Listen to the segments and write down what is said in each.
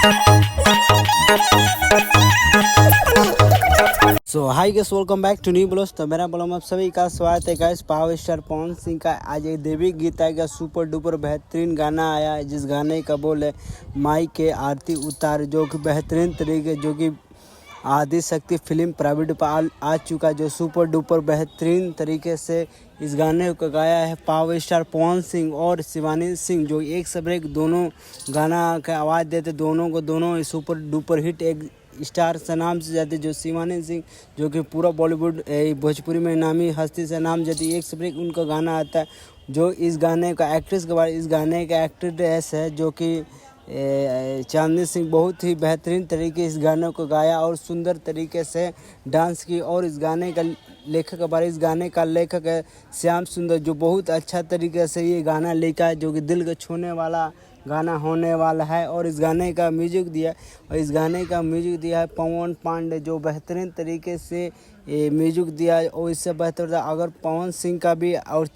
So hi guys, welcome back to new blogs. तो मेरा blog में आप सभी का स्वागत है guys. Power star Pawan Singh का आज एक देवी गीत आएगा, सुपर डुपर बेहतरीन गाना आया है, जिस गाने का बोल है माई के आरती उतार, जो कि बेहतरीन तरीके जो कि आदि शक्ति फिल्म प्राइवेट पर आ चुका, जो सुपर डुपर बेहतरीन तरीके से इस गाने को गाया है पावर स्टार पवन सिंह और शिवानी सिंह, जो एक सब एक दोनों गाना का आवाज़ देते, दोनों सुपर डुपर हिट एक स्टार से नाम से जाते, जो शिवानी सिंह जो कि पूरा बॉलीवुड भोजपुरी में नामी हस्ती से नाम जाती, एक से एक उनका गाना आता है। जो इस गाने का एक्ट्रेस के बारे, इस गाने का एक्ट्रेस है जो कि चांदनी सिंह, बहुत ही बेहतरीन तरीके इस गाने को गाया और सुंदर तरीके से डांस की। और इस गाने का लेखक के बारे, इस गाने का लेखक है श्याम सुंदर, जो बहुत अच्छा तरीके से ये गाना लिखा है, जो कि दिल को छूने वाला गाना होने वाला है। और इस गाने का म्यूजिक दिया है पवन पांडे, जो बेहतरीन तरीके से म्यूजिक दिया है। और इससे बेहतर अगर पवन सिंह का भी और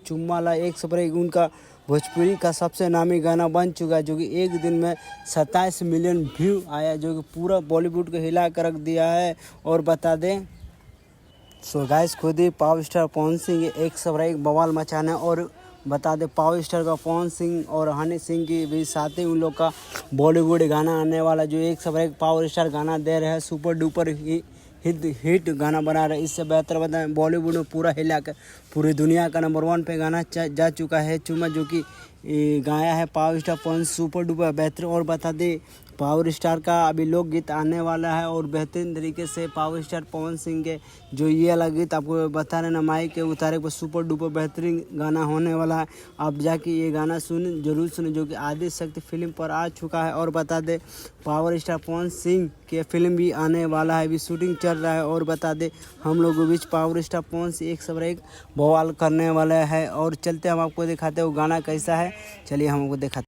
चुम्मा एक सपरे उनका भोजपुरी का सबसे नामी गाना बन चुका है, जो कि एक दिन में 27 मिलियन व्यू आया, जो कि पूरा बॉलीवुड को हिला कर रख दिया है। और बता दें सो गाइस, खुद ही पावर स्टार पवन सिंह एक सपरा एक बवाल मचाना। और बता दें पावर स्टार का पवन सिंह और हनी सिंह की भी साथ ही उन लोग का बॉलीवुड गाना आने वाला, जो एक सब एक पावर स्टार गाना दे रहे हैं, सुपर डुपर हिट गाना बना रहे हैं। इससे बेहतर बताएं बॉलीवुड में पूरा हिला कर पूरी दुनिया का नंबर 1 पे गाना जा चुका है चुम्मा, जो कि गाया है पावर स्टार पवन, सुपर डुपर बेहतरीन। और बता दें पावर स्टार का अभी लोकगीत आने वाला है और बेहतरीन तरीके से पावर स्टार पवन सिंह के जो ये वाला गीत आपको बता रहे ना, माई के उतारे पर सुपर डुपर बेहतरीन गाना होने वाला है। आप जाके ये गाना जरूर सुने, जो कि आदि शक्ति फिल्म पर आ चुका है। और बता दें पावर स्टार पवन सिंह के फिल्म भी आने वाला है, अभी शूटिंग चल रहा है। और बता दें हम लोगों के बीच पावर स्टार पवन सिंह एक सब एक बवाल करने वाला है। और चलते हम आपको दिखाते हैं वो गाना कैसा है, चलिए हम आपको दिखाते हैं।